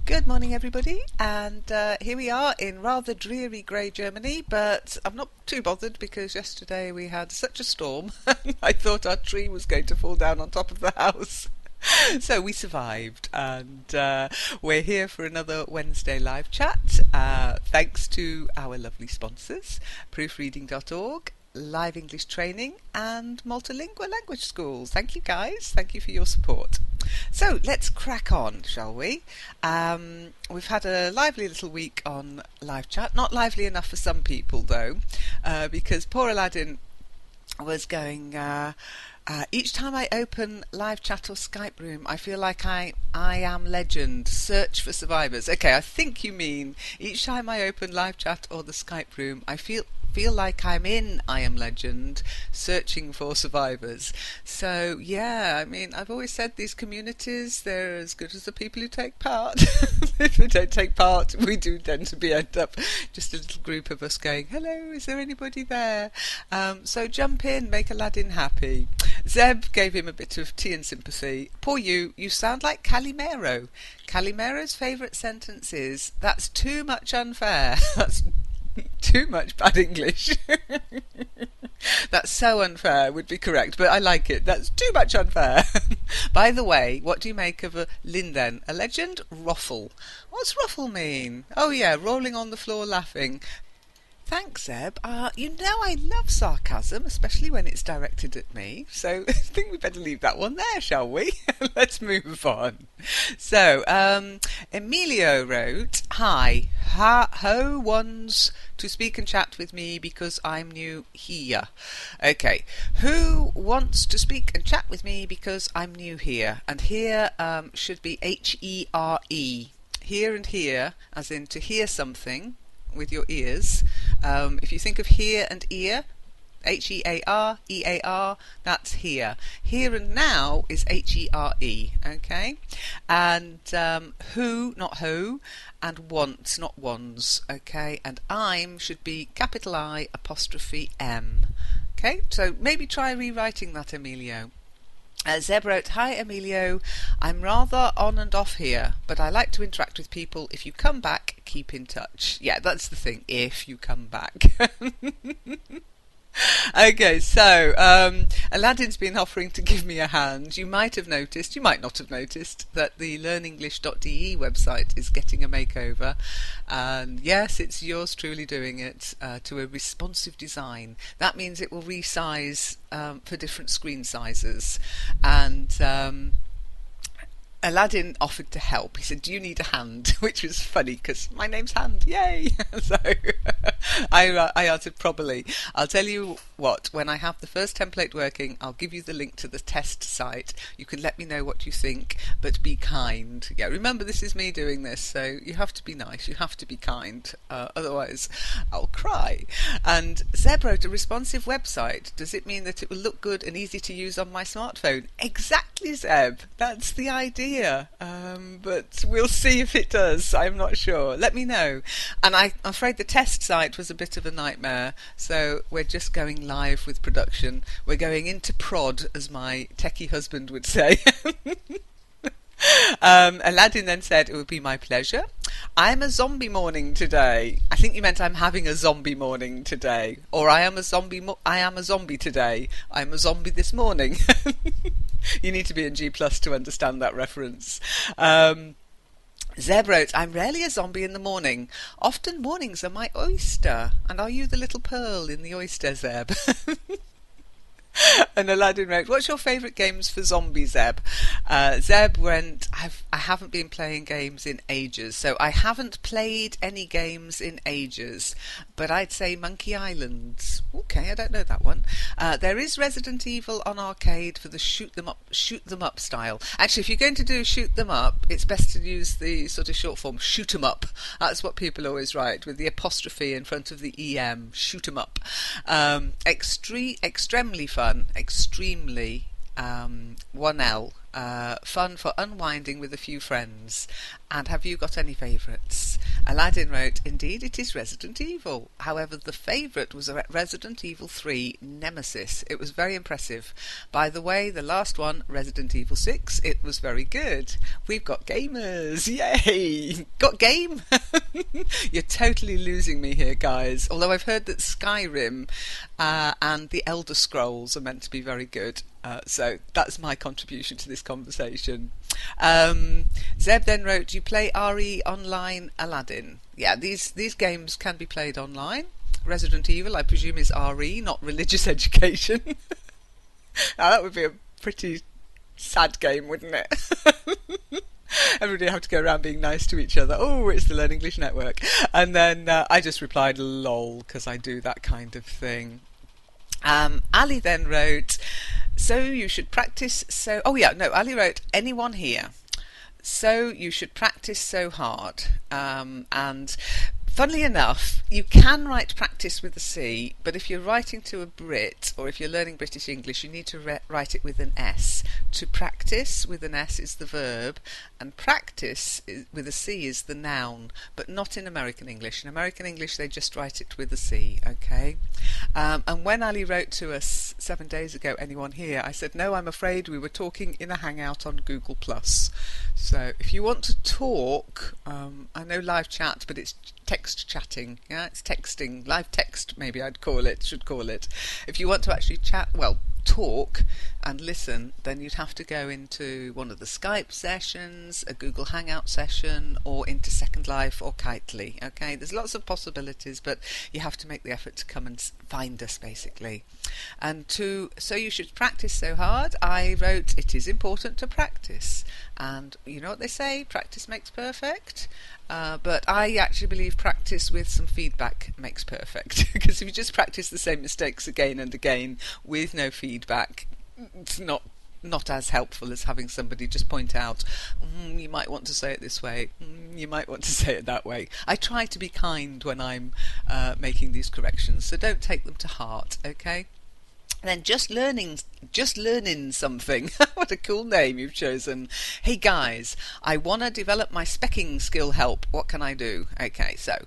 Good morning, everybody, and here we are in rather dreary grey Germany, but I'm not too bothered because yesterday we had such a storm. I thought our tree was going to fall down on top of the house. So we survived, and we're here for another Wednesday live chat. Thanks to our lovely sponsors, proofreading.org, Live English Training, and Multilingual Language Schools. Thank you, guys. Thank you for your support. So let's crack on, shall we? We've had a lively little week on live chat. Not lively enough for some people, though, because poor Aladdin was going... each time I open live chat or Skype room, I feel like I am legend. Search for survivors. Okay, I think you mean each time I open live chat or the Skype room, I feel like I'm in I Am Legend searching for survivors. So yeah, I mean, I've always said these communities, they're as good as the people who take part. If we don't take part, we do tend to end up just a little group of us going, hello, is there anybody there? So jump in, make Aladdin happy. Zeb gave him a bit of tea and sympathy. Poor you sound like Calimero. Calimero's favourite sentence is, that's too much unfair. That's too much bad English. That's so unfair would be correct, but I like it. That's too much unfair. By the way, what do you make of a linden? A legend? Ruffle. What's ruffle mean? Oh yeah, rolling on the floor laughing. Thanks, Zeb. I love sarcasm, especially when it's directed at me. So I think we better leave that one there, shall we? Let's move on. So, Emilio wrote, Hi, who wants to speak and chat with me because I'm new here? Okay, who wants to speak and chat with me because I'm new here? And here should be H-E-R-E. Here and here, as in to hear something with your ears. If you think of hear and ear, H-E-A-R, E-A-R, that's here. Here and now is H-E-R-E, okay? And who, not who, and wants, not wants, okay? And I'm should be capital I apostrophe M, okay? So maybe try rewriting that, Emilio. Zeb wrote, Hi Emilio, I'm rather on and off here, but I like to interact with people. If you come back, keep in touch. Yeah, that's the thing, if you come back. Okay, so Aladdin's been offering to give me a hand. You might have noticed, you might not have noticed, that the learnenglish.de website is getting a makeover. And yes, it's yours truly doing it to a responsive design. That means it will resize for different screen sizes. And Aladdin offered to help. He said, do you need a hand? Which was funny because my name's Hand, yay! So I answered probably. I'll tell you what, when I have the first template working, I'll give you the link to the test site. You can let me know what you think, but be kind. Yeah, remember this is me doing this, so you have to be nice, you have to be kind, otherwise I'll cry. And Zeb wrote, a responsive website. Does it mean that it will look good and easy to use on my smartphone? Exactly, Zeb. That's the idea. But we'll see if it does. I'm not sure. Let me know. And I'm afraid the test site was a bit of a nightmare, so we're just going live with production. We're going into prod, as my techie husband would say. Aladdin then said, it would be my pleasure. I'm a zombie morning today. I think you meant I'm having a zombie morning today. Or I am a zombie today. I'm a zombie this morning. You need to be in G+ to understand that reference. Zeb wrote, I'm rarely a zombie in the morning. Often mornings are my oyster. And are you the little pearl in the oyster, Zeb? And Aladdin wrote, what's your favourite games for zombies, Zeb? Zeb went, I haven't been playing games in ages, so I haven't played any games in ages, but I'd say Monkey Island. Okay, I don't know that one. There is Resident Evil on arcade for the shoot them up style. Actually, if you're going to do shoot them up, it's best to use the sort of short form, shoot 'em up. That's what people always write, with the apostrophe in front of the EM, shoot 'em up. Extremely fun. Extremely 1L. Fun for unwinding with a few friends. And have you got any favourites? Aladdin wrote, indeed it is Resident Evil. However, the favourite was Resident Evil 3 Nemesis. It was very impressive. By the way, the last one, Resident Evil 6, it was very good. We've got gamers. Yay! Got game? You're totally losing me here, guys. Although I've heard that Skyrim and the Elder Scrolls are meant to be very good. So that's my contribution to this conversation. Zeb then wrote, you play RE Online Aladdin. Yeah, these games can be played online. Resident Evil, I presume, is RE, not religious education. Now, that would be a pretty sad game, wouldn't it? Everybody have to go around being nice to each other. Oh, it's the Learn English Network. And then I just replied, lol, because I do that kind of thing. Ali then wrote, so you should practice so... Oh yeah, no, Ali wrote, anyone here? So you should practice so hard. And funnily enough, you can write practice with a C, but if you're writing to a Brit, or if you're learning British English, you need to write it with an S. To practice with an S is the verb, and practice with a C is the noun, but not in American English. In American English, they just write it with a C, okay? And when Ali wrote to us 7 days ago, anyone here, I said, no, I'm afraid we were talking in a hangout on Google+. So if you want to talk, I know live chat, but it's text chatting, yeah, it's texting, live text maybe should call it. If you want to actually chat, well, talk and listen, then you'd have to go into one of the Skype sessions, a Google Hangout session, or into Second Life or Kitely. Okay, there's lots of possibilities, but you have to make the effort to come and find us, basically. And so you should practice so hard. I wrote, it is important to practice, and you know what they say, practice makes perfect. But I actually believe practice with some feedback makes perfect. Because if you just practice the same mistakes again and again with no feedback, it's not as helpful as having somebody just point out, you might want to say it this way, you might want to say it that way. I try to be kind when I'm making these corrections, so don't take them to heart, okay? Then just learning something. What a cool name you've chosen. Hey guys, I want to develop my specking skill. Help. What can I do? Okay, so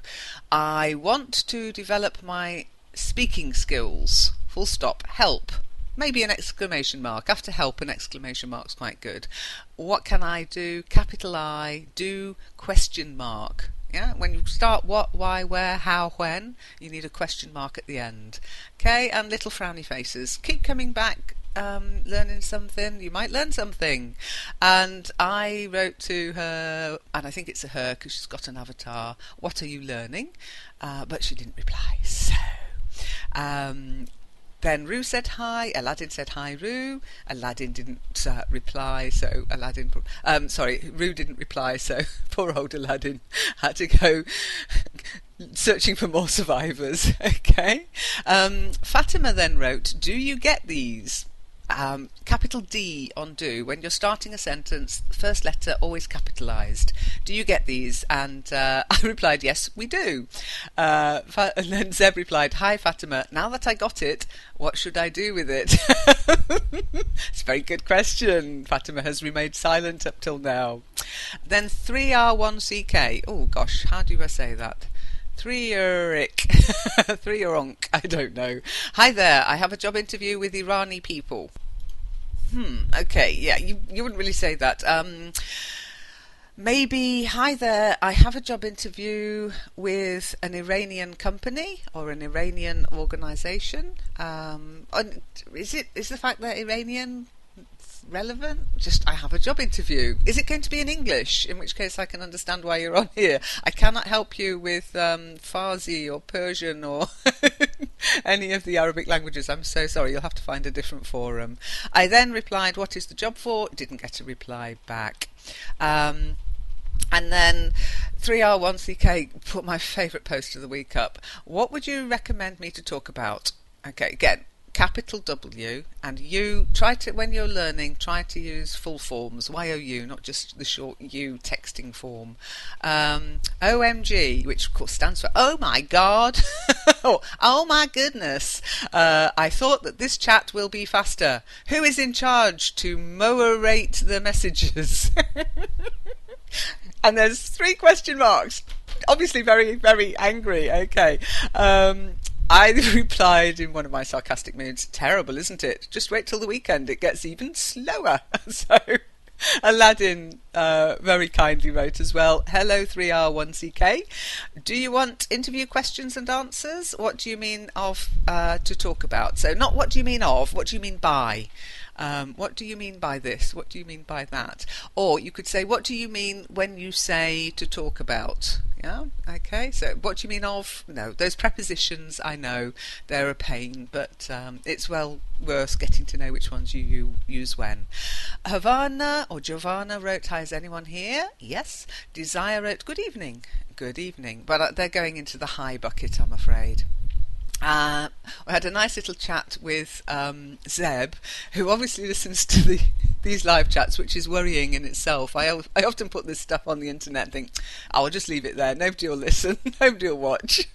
I want to develop my speaking skills. Full stop. Help. Maybe an exclamation mark. After help, an exclamation mark's quite good. What can I do? Capital I. Do question mark. Yeah, when you start what, why, where, how, when, you need a question mark at the end. Okay, and little frowny faces. Keep coming back, learning something. You might learn something. And I wrote to her, and I think it's a her because she's got an avatar, what are you learning? But she didn't reply. So, then Rue said hi, Aladdin said hi Rue, Aladdin didn't reply, so Rue didn't reply, so poor old Aladdin had to go searching for more survivors, okay? Fatima then wrote, do you get these? Capital D on do. When you're starting a sentence, the first letter always capitalised. Do you get these? And I replied, yes, we do. And then Zeb replied, hi Fatima, now that I got it, what should I do with it? It's a very good question. Fatima has remained silent up till now. Then 3R1CK. Oh gosh, how do I say that? 3-er-onk, I don't know. Hi there, I have a job interview with Irani people. Okay, yeah, you wouldn't really say that. Maybe, hi there, I have a job interview with an Iranian company or an Iranian organisation. Is the fact that Iranian relevant? Just, I have a job interview. Is it going to be in English? In which case I can understand why you're on here. I cannot help you with Farsi or Persian or any of the Arabic languages. I'm so sorry. You'll have to find a different forum. I then replied, what is the job for? Didn't get a reply back. And then 3R1CK put my favourite post of the week up. What would you recommend me to talk about? Okay, again, capital W, and you try to, when you're learning, try to use full forms, YOU, not just the short U texting form. OMG, which of course stands for oh my god. Oh my goodness, I thought that this chat will be faster. Who is in charge to moderate the messages? And there's 3 question marks. Obviously very, very angry. Okay. I replied in one of my sarcastic moods, terrible, isn't it? Just wait till the weekend, it gets even slower. So Aladdin very kindly wrote as well, hello 3R1CK. Do you want interview questions and answers? What do you mean of to talk about? So not what do you mean of, what do you mean by? What do you mean by this? What do you mean by that? Or you could say, what do you mean when you say to talk about? Yeah, okay. So what do you mean of? No, those prepositions, I know they're a pain, but it's well worth getting to know which ones you use when. Havana or Giovanna wrote, hi, is anyone here? Yes. Desire wrote, good evening. Good evening. But they're going into the high bucket, I'm afraid. We had a nice little chat with Zeb, who obviously listens to these live chats, which is worrying in itself. I often put this stuff on the internet and think, I'll just leave it there. Nobody will listen. Nobody will watch.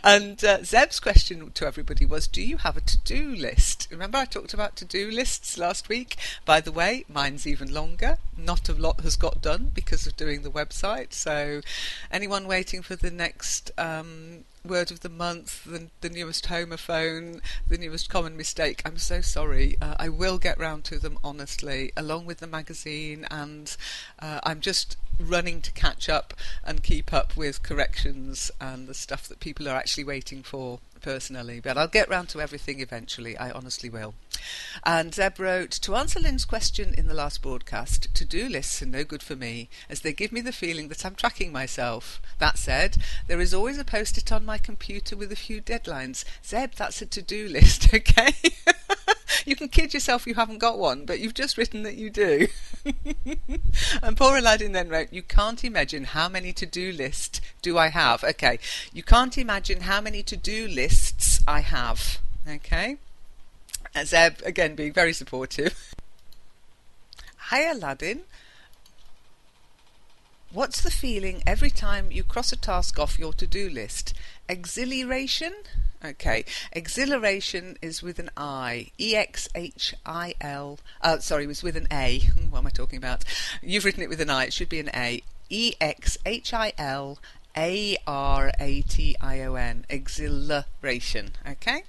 And Zeb's question to everybody was, do you have a to-do list? Remember I talked about to-do lists last week? By the way, mine's even longer. Not a lot has got done because of doing the website. So anyone waiting for the next word of the month, the newest homophone, the newest common mistake, I'm so sorry. I will get round to them, honestly, along with the magazine, and I'm just running to catch up and keep up with corrections and the stuff that people are actually waiting for personally, but I'll get round to everything eventually, I honestly will. And Zeb wrote, to answer Lynn's question in the last broadcast, to-do lists are no good for me, as they give me the feeling that I'm tracking myself. That said, there is always a post-it on my computer with a few deadlines. Zeb, that's a to-do list, okay? You can kid yourself you haven't got one, but you've just written that you do. And poor Aladdin then wrote, you can't imagine how many to-do lists do I have. Okay, you can't imagine how many to-do lists I have. Okay, and Zeb again being very supportive. Hi Aladdin, what's the feeling every time you cross a task off your to-do list? Exhilaration? Okay, exhilaration is with an I. E-X-H-I-L. Sorry, it was with an A. What am I talking about? You've written it with an I. It should be an A. E-X-H-I-L-A-R-A-T-I-O-N. Exhilaration. Okay?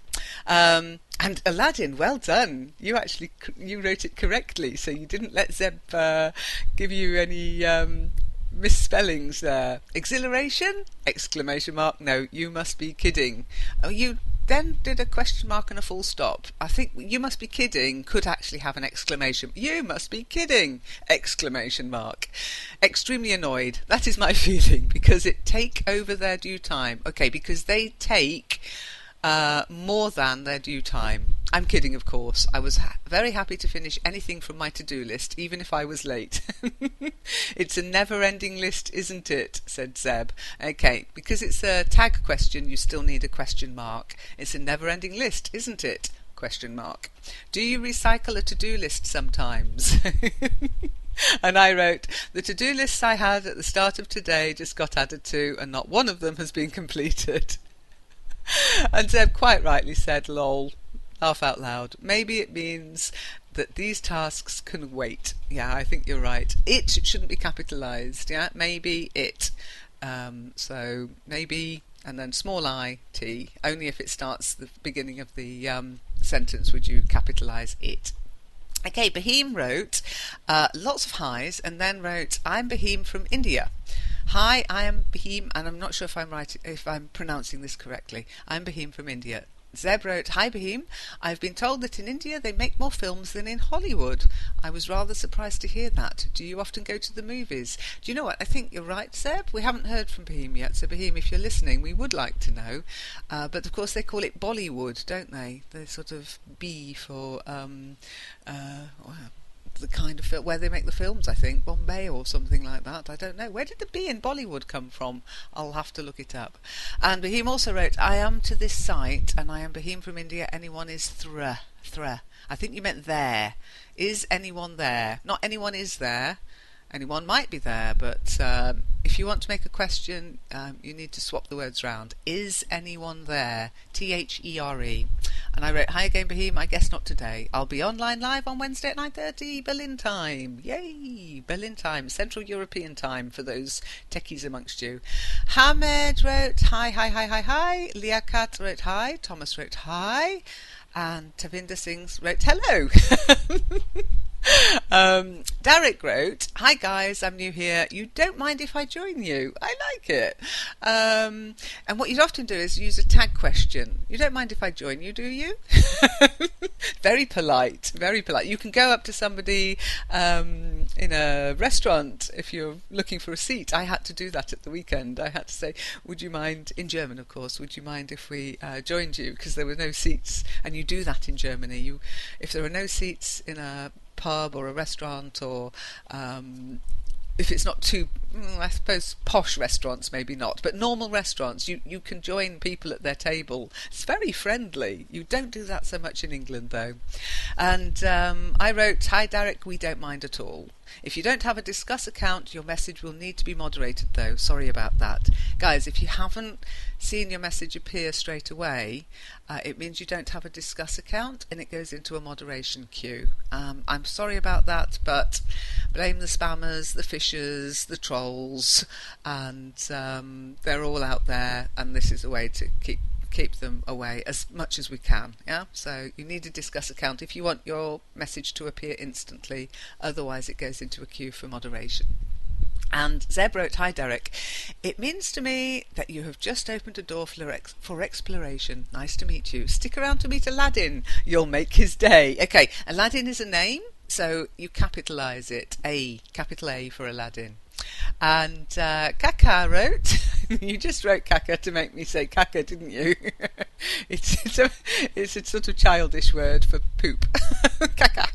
And Aladdin, well done. You actually you wrote it correctly, so you didn't let Zeb give you any misspellings there. Exhilaration? Exclamation mark. No, you must be kidding. Oh, you then did a question mark and a full stop. I think you must be kidding could actually have an exclamation. You must be kidding! Exclamation mark. Extremely annoyed. That is my feeling, because it take over their due time. Okay, because they take more than their due time. I'm kidding, of course. I was very happy to finish anything from my to-do list, even if I was late. It's a never-ending list, isn't it? Said Zeb. Okay, because it's a tag question, you still need a question mark. It's a never-ending list, isn't it? Question mark. Do you recycle a to-do list sometimes? And I wrote, the to-do lists I had at the start of today just got added to, and not one of them has been completed. And Zeb quite rightly said, lol. Laugh out loud. Maybe it means that these tasks can wait. Yeah, I think you're right. It shouldn't be capitalised. Yeah, maybe it. So maybe, and then small I, T. Only if it starts the beginning of the sentence would you capitalise it. Okay, Bahim wrote lots of highs, and then wrote, I'm Bahim from India. Hi, I am Bahim, and I'm not sure if I'm pronouncing this correctly. I'm Bahim from India. Zeb wrote, hi Bahim, I've been told that in India they make more films than in Hollywood. I was rather surprised to hear that. Do you often go to the movies? Do you know what? I think you're right, Zeb. We haven't heard from Bahim yet, so Bahim, if you're listening, we would like to know. But of course they call it Bollywood, don't they? They sort of B for the kind of film where they make the films, I think Bombay or something like that. I don't know. Where did the B in Bollywood come from? I'll have to look it up. And Bahim also wrote, I am to this site and I am Bahim from India. Anyone is thra. I think you meant there. Is anyone there? Not anyone is there. Anyone might be there, but if you want to make a question, you need to swap the words round. Is anyone there? THERE. And I wrote, hi again, Bohem. I guess not today. I'll be online live on Wednesday at 9:30 Berlin time. Yay! Berlin time, Central European time for those techies amongst you. Hamed wrote, hi. Liakat wrote, hi. Thomas wrote, hi. And Tavinder Singh wrote, hello. Derek wrote, hi guys, I'm new here. You don't mind if I join you? I like it. And what you'd often do is use a tag question. You don't mind if I join you, do you? Very polite, very polite. You can go up to somebody in a restaurant if you're looking for a seat. I had to do that at the weekend. I had to say, would you mind, in German of course, would you mind if we joined you? Because there were no seats, and you do that in Germany. If there are no seats in a pub or a restaurant, or if it's not too, I suppose posh restaurants maybe not, but normal restaurants, you can join people at their table. It's very friendly. You don't do that so much in England though. And I wrote, hi Derek, we don't mind at all. If you don't have a Discuss account, your message will need to be moderated though. Sorry about that. Guys, if you haven't seen your message appear straight away, it means you don't have a Discuss account and it goes into a moderation queue. I'm sorry about that, but blame the spammers, the phishers, the trolls, and they're all out there, and this is a way to keep them away as much as we can. Yeah, so you need a Discuss account if you want your message to appear instantly, otherwise it goes into a queue for moderation. And Zeb wrote, hi Derek, it means to me that you have just opened a door for exploration. Nice to meet you. Stick around to meet Aladdin, you'll make his day. Okay, Aladdin is a name, so you capitalise it, capital A for Aladdin. And Kaka wrote, you just wrote Kaka to make me say Kaka, didn't you? It's a sort of childish word for poop. Kaka.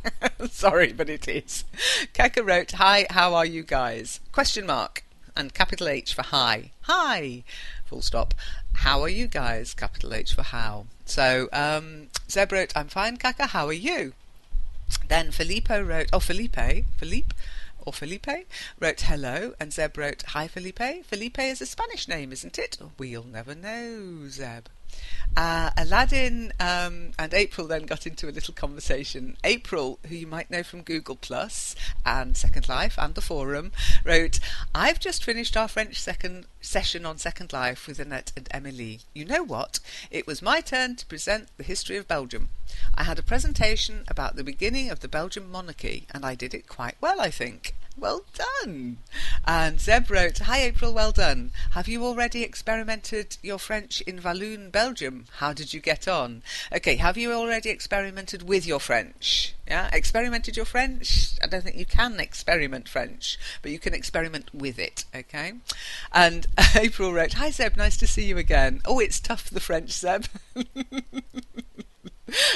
Sorry, but it is. Kaka wrote, hi, how are you guys? Question mark. And capital H for hi. Hi. Full stop. How are you guys? Capital H for how. So Zeb wrote, I'm fine, Kaka, how are you? Then Felipe wrote, Felipe wrote hello, and Zeb wrote hi Felipe. Felipe is a Spanish name, isn't it? We'll never know, Zeb. Aladdin and April then got into a little conversation. April, who you might know from Google Plus and Second Life and the forum, wrote, I've just finished our French session on Second Life with Annette and Emily. You know what? It was my turn to present the history of Belgium. I had a presentation about the beginning of the Belgian monarchy, and I did it quite well, I think. Well done. And Zeb wrote, hi April, well done. Have you already experimented your French in Walloon, Belgium? How did you get on? Okay, have you already experimented with your French? Yeah, experimented your French? I don't think you can experiment French, but you can experiment with it, okay? And April wrote, hi Zeb, nice to see you again. Oh, it's tough, the French, Zeb.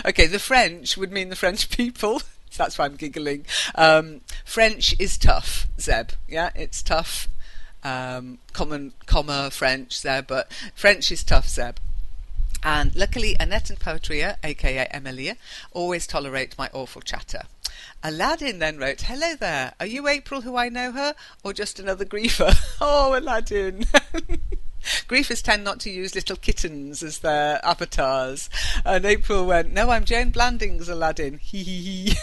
Okay, the French would mean the French people. So that's why I'm giggling. French is tough, Zeb. Yeah, it's tough. Comma French there, but French is tough, Zeb. And luckily Annette and Poetria, aka Emilia, always tolerate my awful chatter. Aladdin then wrote, hello there, are you April who I know her, or just another griefer? Oh, Aladdin. Griefers tend not to use little kittens as their avatars. And April went, no, I'm Jane Blandings, Aladdin. Hee hee hee.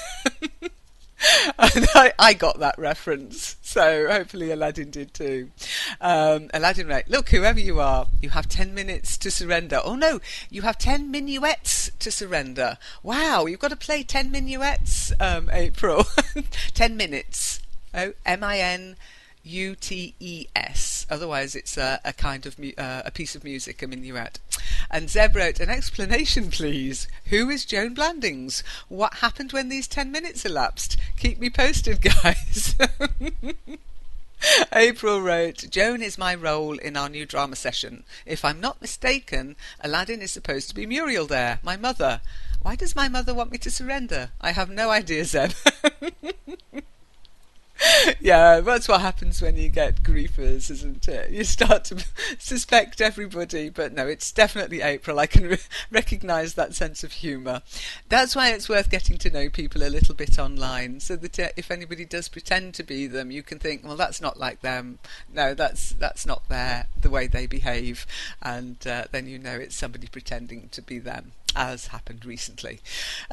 And I got that reference, so hopefully Aladdin did too. Aladdin wrote, look, whoever you are, you have 10 minutes to surrender. Oh no, you have 10 minuets to surrender. Wow, you've got to play 10 minuets, April. 10 minutes. Oh, MINUTES. Otherwise it's a kind of a piece of music, a minuet. And Zeb wrote, an explanation please. Who is Joan Blandings? What happened when these 10 minutes elapsed? Keep me posted, guys. April wrote, Joan is my role in our new drama session. If I'm not mistaken, Aladdin is supposed to be Muriel there, my mother. Why does my mother want me to surrender? I have no idea, Zeb. Yeah, that's what happens when you get griefers, isn't it? You start to suspect everybody, but no, it's definitely April. I can recognise that sense of humour. That's why it's worth getting to know people a little bit online, so that if anybody does pretend to be them, you can think, well, that's not like them. No, that's not the way they behave, and then you know it's somebody pretending to be them, as happened recently.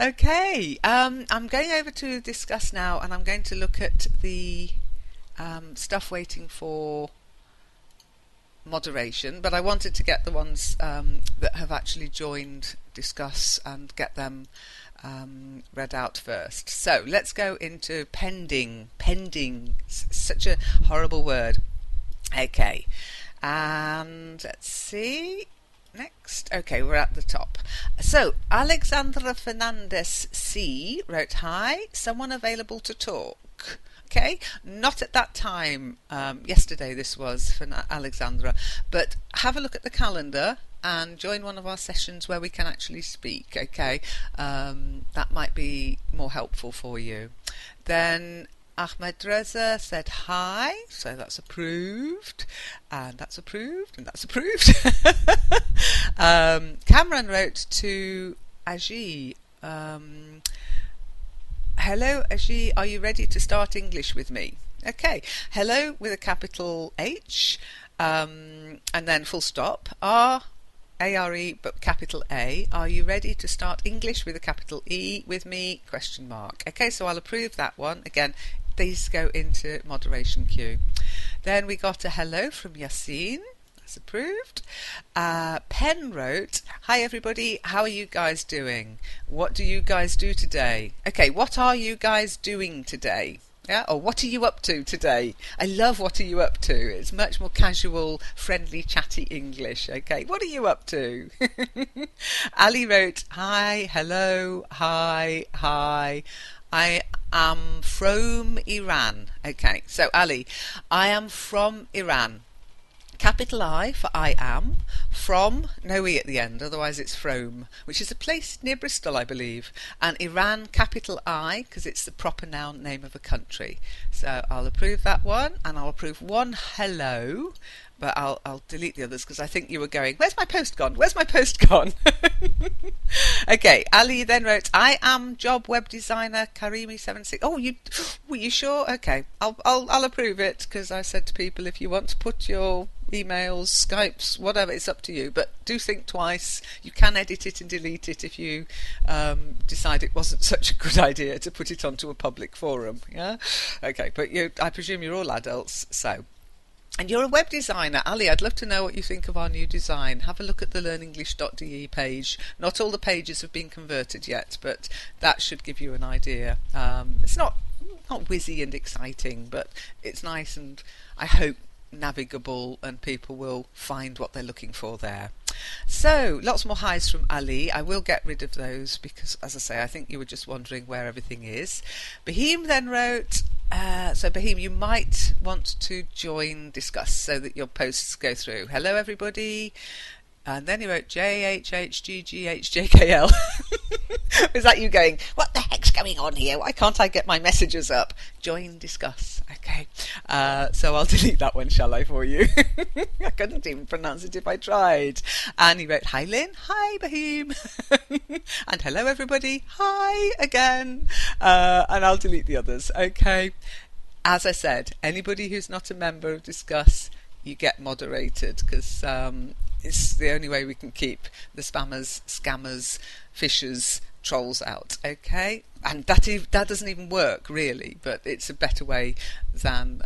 Okay, I'm going over to discuss now, and I'm going to look at the stuff waiting for moderation, but I wanted to get the ones that have actually joined discuss and get them read out first. So let's go into pending. Pending, such a horrible word. Okay, and let's see. Next. Okay, we're at the top. So, Alexandra Fernandez C. wrote, "Hi, someone available to talk?" Okay, not at that time. Yesterday this was for Alexandra. But have a look at the calendar and join one of our sessions where we can actually speak, okay? That might be more helpful for you. Then Ahmed Reza said hi, so that's approved, and that's approved, and that's approved. Cameron wrote to Aji, hello Aji, are you ready to start English with me? Okay, hello with a capital H, and then full stop, A-R-E, but capital A. Are you ready to start English with a capital E with me? Question mark. Okay, so I'll approve that one. Again, these go into moderation queue. Then we got a hello from Yassine. That's approved. Pen wrote, "Hi everybody, how are you guys doing? What do you guys do today?" Okay, what are you guys doing today? Yeah, or what are you up to today? I love what are you up to. It's much more casual, friendly, chatty English. Okay, what are you up to? Ali wrote, "Hi, hello, hi, hi. I am from Iran." Okay, so Ali, I am from Iran. Capital I for I am, from, no E at the end, otherwise it's from, which is a place near Bristol, I believe, and Iran, capital I, because it's the proper noun name of a country. So I'll approve that one, and I'll approve one hello, but I'll delete the others because I think you were going, where's my post gone? Where's my post gone? Okay, Ali then wrote, "I am job web designer Karimi76." Oh, were you sure? Okay, I'll approve it because I said to people, if you want to put your emails, Skypes, whatever, it's up to you, but do think twice. You can edit it and delete it if you decide it wasn't such a good idea to put it onto a public forum. Yeah, okay, but I presume you're all adults, so. And you're a web designer. Ali, I'd love to know what you think of our new design. Have a look at the learnenglish.de page. Not all the pages have been converted yet, but that should give you an idea. It's not whizzy and exciting, but it's nice and I hope navigable, and people will find what they're looking for there. So, lots more highs from Ali. I will get rid of those because, as I say, I think you were just wondering where everything is. Bahim then wrote, so Bahim, you might want to join discuss so that your posts go through. Hello everybody. And then he wrote JHHGGHJKL. Was that you going, what the heck's going on here? Why can't I get my messages up? Join, discuss. Okay. So I'll delete that one, shall I, for you? I couldn't even pronounce it if I tried. And he wrote, "Hi Lynn, hi Bahim." And hello everybody, hi again. And I'll delete the others. Okay. As I said, anybody who's not a member of Discuss, you get moderated because it's the only way we can keep the spammers, scammers, fishers, trolls out, okay? And that doesn't even work, really, but it's a better way than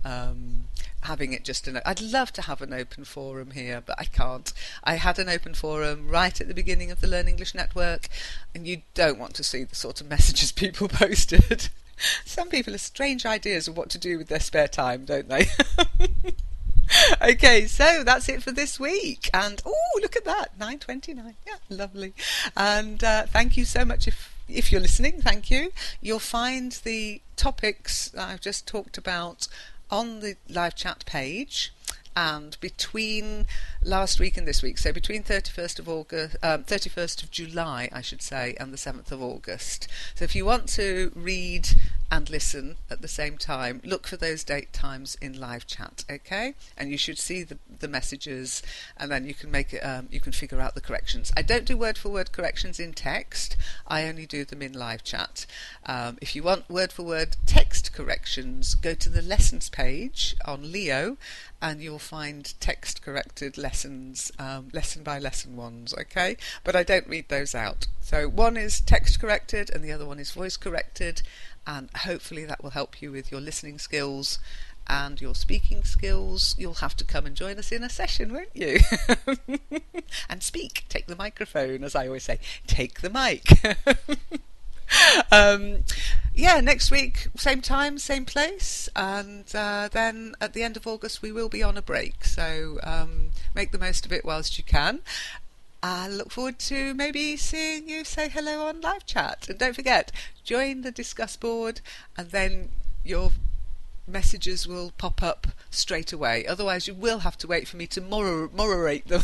having it just I'd love to have an open forum here, but I can't. I had an open forum right at the beginning of the Learn English Network, and you don't want to see the sort of messages people posted. Some people have strange ideas of what to do with their spare time, don't they? Okay, so that's it for this week. And oh, look at that, 9:29. Yeah, lovely. And thank you so much if you're listening. Thank you. You'll find the topics that I've just talked about on the live chat page. And between last week and this week, so between 31st of July, I should say, and the 7th of August. So if you want to read and listen at the same time. Look for those date times in live chat, okay? And you should see the messages, and then you can make it. You can figure out the corrections. I don't do word for word corrections in text. I only do them in live chat. If you want word for word text corrections, go to the lessons page on Leo, and you'll find text corrected lessons, lesson by lesson ones, okay? But I don't read those out. So one is text corrected and the other one is voice corrected, and hopefully that will help you with your listening skills and your speaking skills. You'll have to come and join us in a session, won't you? And speak. Take the microphone, as I always say. Take the mic. Yeah, next week, same time, same place, and then at the end of August we will be on a break, so make the most of it whilst you can. I look forward to maybe seeing you say hello on live chat, and don't forget, join the discuss board, and then your messages will pop up straight away. Otherwise you will have to wait for me to moderate them.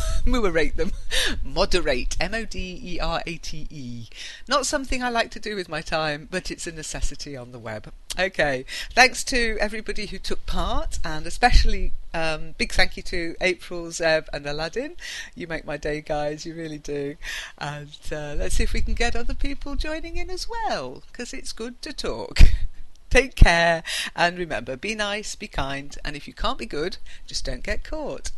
Moderate, M-O-D-E-R-A-T-E. Not something I like to do with my time, but it's a necessity on the web. Okay, thanks to everybody who took part, and especially big thank you to April, Zeb and Aladdin. You make my day, guys, you really do. And let's see if we can get other people joining in as well, because it's good to talk. Take care, and remember, be nice, be kind, and if you can't be good, just don't get caught.